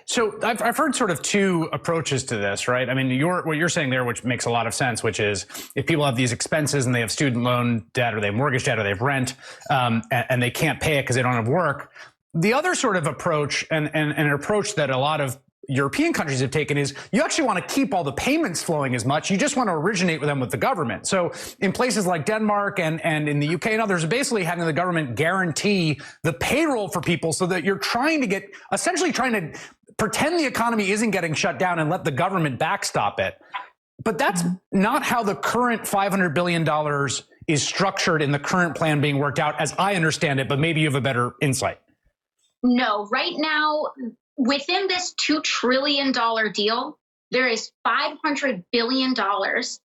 So I've heard sort of two approaches to this, right? I mean, what you're saying there, which makes a lot of sense, which is if people have these expenses and they have student loan debt or they have mortgage debt or they have rent, and they can't pay it because they don't have work. The other sort of approach, and an approach that a lot of European countries have taken, is you actually want to keep all the payments flowing as much. You just want to originate with them with the government. So in places like Denmark and in the UK and others, basically having the government guarantee the payroll for people so that you're essentially trying to pretend the economy isn't getting shut down and let the government backstop it. But that's not how the current $500 billion is structured in the current plan being worked out, as I understand it, but maybe you have a better insight. No, right now, within this $2 trillion deal, there is $500 billion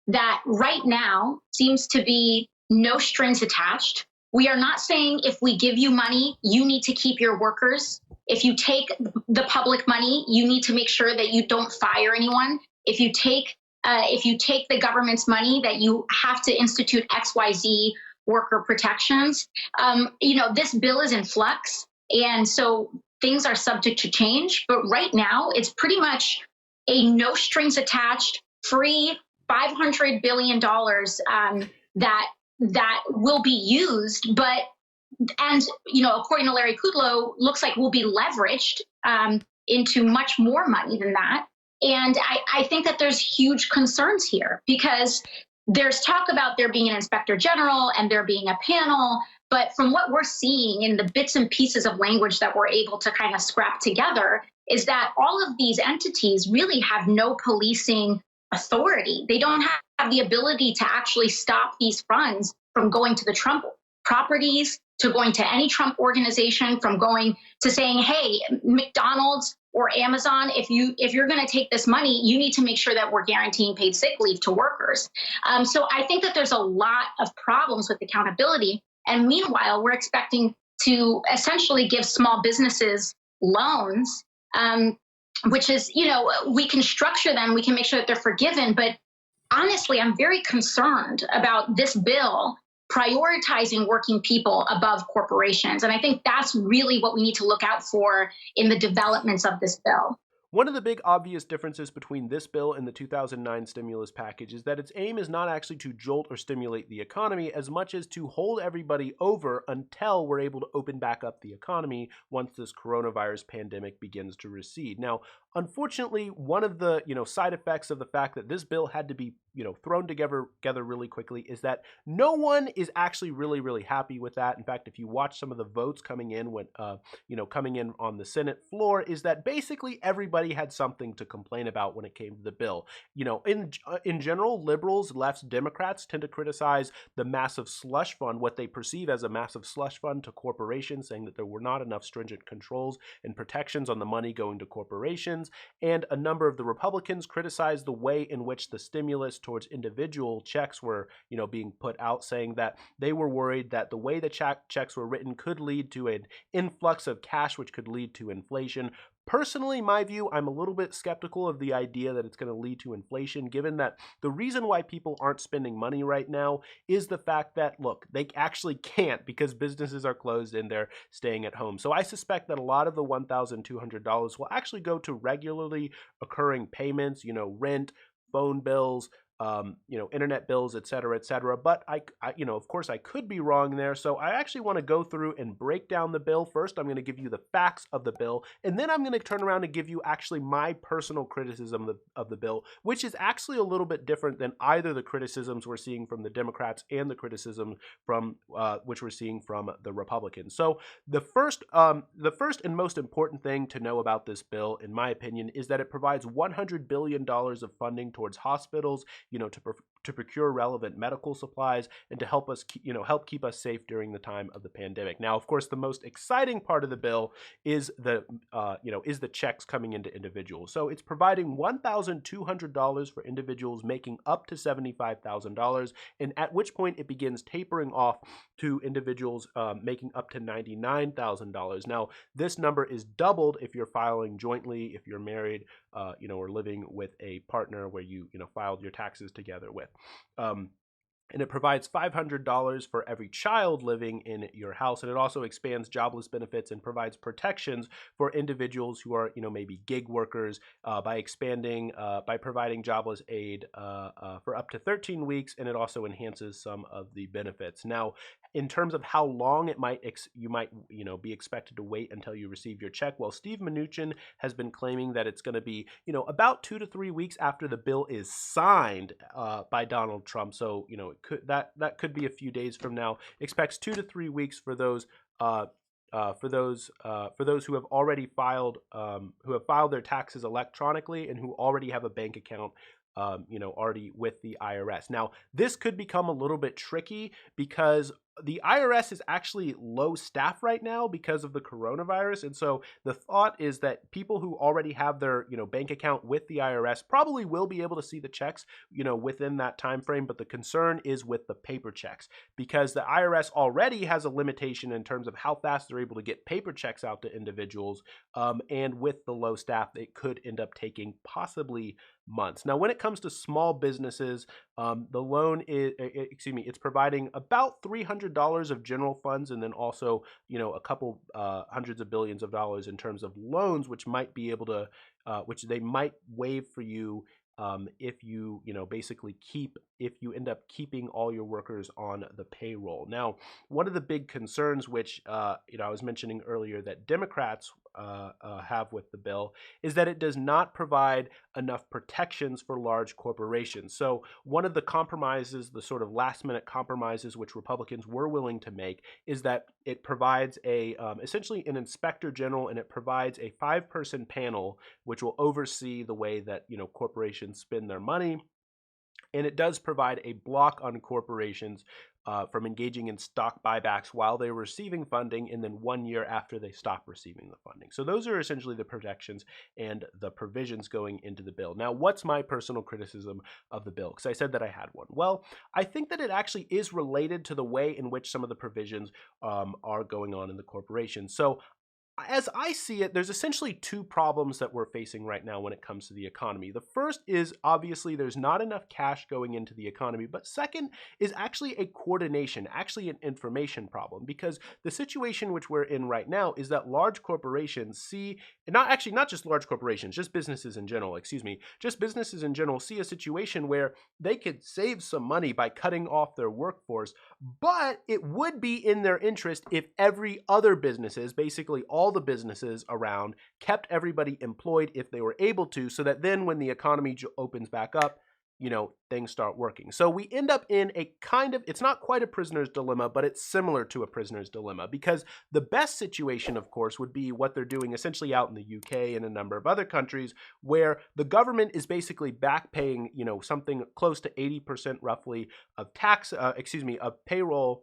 that right now seems to be no strings attached. We are not saying if we give you money, you need to keep your workers. If you take the public money, you need to make sure that you don't fire anyone. If you take the government's money, that you have to institute XYZ worker protections. This bill is in flux, and so things are subject to change. But right now, it's pretty much a no strings attached, free $500 billion that will be used, according to Larry Kudlow, looks like will be leveraged into much more money than that. And I think that there's huge concerns here because there's talk about there being an inspector general and there being a panel. But from what we're seeing in the bits and pieces of language that we're able to kind of scrap together is that all of these entities really have no policing authority. They don't have the ability to actually stop these funds from going to the Trump properties, to going to any Trump organization, from going to saying, hey, McDonald's or Amazon, if you're going to take this money, you need to make sure that we're guaranteeing paid sick leave to workers. So I think that there's a lot of problems with accountability. And meanwhile, we're expecting to essentially give small businesses loans, which is, we can structure them, we can make sure that they're forgiven. But honestly, I'm very concerned about this bill prioritizing working people above corporations. And I think that's really what we need to look out for in the developments of this bill. One of the big obvious differences between this bill and the 2009 stimulus package is that its aim is not actually to jolt or stimulate the economy as much as to hold everybody over until we're able to open back up the economy once this coronavirus pandemic begins to recede. Now, unfortunately, one of the side effects of the fact that this bill had to be thrown together really quickly is that no one is actually really happy with that. In fact, if you watch some of the votes coming in on the Senate floor, is that basically everybody had something to complain about when it came to the bill. In general, liberals, left, Democrats tend to criticize the massive slush fund, what they perceive as a massive slush fund to corporations, saying that there were not enough stringent controls and protections on the money going to corporations. And a number of the Republicans criticized the way in which the stimulus towards individual checks were, being put out, saying that they were worried that the way the checks were written could lead to an influx of cash, which could lead to inflation. Personally, my view, I'm a little bit skeptical of the idea that it's going to lead to inflation, given that the reason why people aren't spending money right now is the fact that, look, they actually can't because businesses are closed and they're staying at home. So I suspect that a lot of the $1,200 will actually go to regularly occurring payments, rent, phone bills, internet bills, et cetera. But I, of course, I could be wrong there. So I actually want to go through and break down the bill. First, I'm going to give you the facts of the bill, and then I'm going to turn around and give you actually my personal criticism of the bill, which is actually a little bit different than either the criticisms we're seeing from the Democrats and the criticism from which we're seeing from the Republicans. So the first and most important thing to know about this bill, in my opinion, is that it provides $100 billion of funding towards hospitals, to procure relevant medical supplies and to help us, help keep us safe during the time of the pandemic. Now, of course, the most exciting part of the bill is the checks coming into individuals. So it's providing $1,200 for individuals making up to $75,000, and at which point it begins tapering off to individuals making up to $99,000. Now, this number is doubled if you're filing jointly, if you're married, or living with a partner where you filed your taxes together with. And it provides $500 for every child living in your house. And it also expands jobless benefits and provides protections for individuals who are, maybe gig workers by providing jobless aid for up to 13 weeks. And it also enhances some of the benefits. Now, in terms of how long you might be expected to wait until you receive your check, well, Steve Mnuchin has been claiming that it's going to be, about 2 to 3 weeks after the bill is signed by Donald Trump. So, that could be a few days from now. Expects 2 to 3 weeks for those who have already filed their taxes electronically and who already have a bank account already with the IRS. Now, this could become a little bit tricky because the IRS is actually low staff right now because of the coronavirus. And so the thought is that people who already have their, bank account with the IRS probably will be able to see the checks, within that time frame. But the concern is with the paper checks because the IRS already has a limitation in terms of how fast they're able to get paper checks out to individuals. And with the low staff, it could end up taking possibly months. Now, when it comes to small businesses, the loan it's providing about $300 of general funds, and then also, a couple hundreds of billions of dollars in terms of loans, which they might waive for you if you end up keeping all your workers on the payroll. Now, one of the big concerns, which I was mentioning earlier, that Democrats have with the bill is that it does not provide enough protections for large corporations. So one of the compromises, the sort of last minute compromises which Republicans were willing to make, is that it provides essentially an inspector general, and it provides a 5-person panel which will oversee the way that corporations spend their money. And it does provide a block on corporations from engaging in stock buybacks while they were receiving funding, and then 1 year after they stop receiving the funding. So those are essentially the protections and the provisions going into the bill. Now, what's my personal criticism of the bill? Because I said that I had one. Well, I think that it actually is related to the way in which some of the provisions are going on in the corporation. So as I see it, there's essentially 2 problems that we're facing right now when it comes to the economy. The first is obviously there's not enough cash going into the economy, but second is actually a coordination, actually an information problem, because the situation which we're in right now is that large corporations see, not just large corporations, just businesses in general see a situation where they could save some money by cutting off their workforce, but it would be in their interest if every other businesses, basically all the businesses around, kept everybody employed if they were able to, so that then when the economy opens back up, things start working. So we end up in a it's not quite a prisoner's dilemma, but it's similar to a prisoner's dilemma, because the best situation, of course, would be what they're doing essentially out in the UK and a number of other countries, where the government is basically back paying, something close to 80% roughly of payroll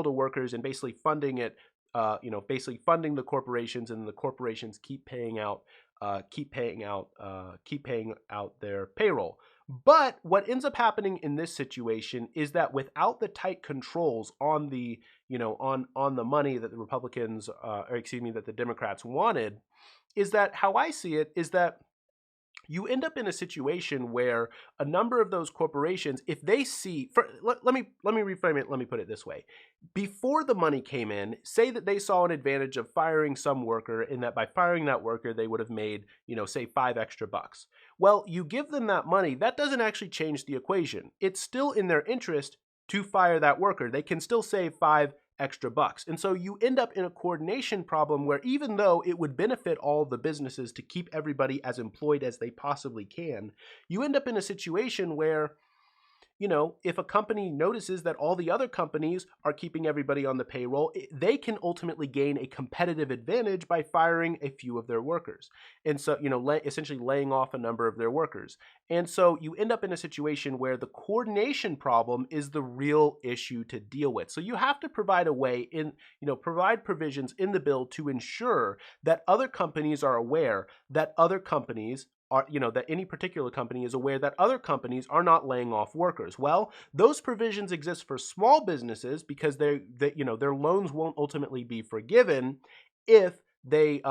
to workers, and basically funding it, basically funding the corporations, and the corporations keep paying out their payroll. But what ends up happening in this situation is that without the tight controls on the, on the money that the Republicans, that the Democrats wanted, is that how I see it is that you end up in a situation where a number of those corporations, if they see, let me reframe it, let me put it this way. Before the money came in, say that they saw an advantage of firing some worker, in that by firing that worker, they would have made, say $5 extra. Well, you give them that money, that doesn't actually change the equation. It's still in their interest to fire that worker. They can still save $5 extra. And so you end up in a coordination problem where, even though it would benefit all the businesses to keep everybody as employed as they possibly can, you end up in a situation where, if a company notices that all the other companies are keeping everybody on the payroll, they can ultimately gain a competitive advantage by firing a few of their workers. And so, essentially laying off a number of their workers. And so you end up in a situation where the coordination problem is the real issue to deal with. So you have to provide a way provide provisions in the bill to ensure that other companies are aware that other companies are, that any particular company is aware that other companies are not laying off workers. Well, those provisions exist for small businesses because their loans won't ultimately be forgiven if they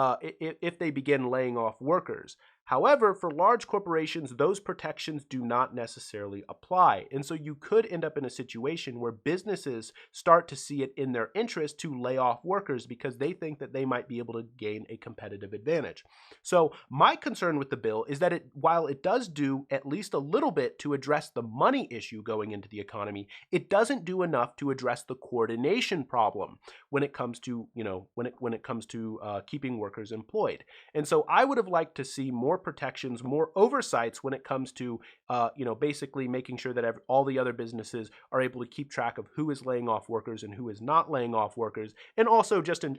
begin laying off workers. However, for large corporations, those protections do not necessarily apply. And so you could end up in a situation where businesses start to see it in their interest to lay off workers because they think that they might be able to gain a competitive advantage. So my concern with the bill is that while it does do at least a little bit to address the money issue going into the economy, it doesn't do enough to address the coordination problem when it comes to, when it comes to keeping workers employed. And so I would have liked to see more protections, more oversights when it comes to, basically making sure that all the other businesses are able to keep track of who is laying off workers and who is not laying off workers. And also just in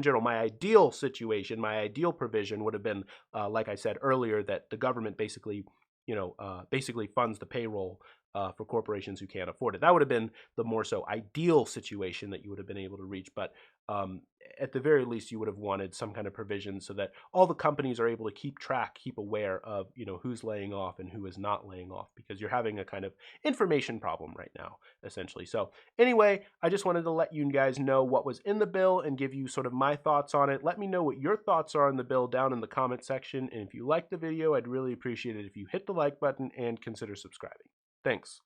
general, my ideal situation, my ideal provision would have been, like I said earlier, that the government basically funds the payroll for corporations who can't afford it. That would have been the more so ideal situation that you would have been able to reach. But at the very least, you would have wanted some kind of provision so that all the companies are able to keep aware of, who's laying off and who is not laying off, because you're having a kind of information problem right now, essentially. So anyway, I just wanted to let you guys know what was in the bill and give you sort of my thoughts on it. Let me know what your thoughts are on the bill down in the comment section. And if you liked the video, I'd really appreciate it if you hit the like button and consider subscribing. Thanks.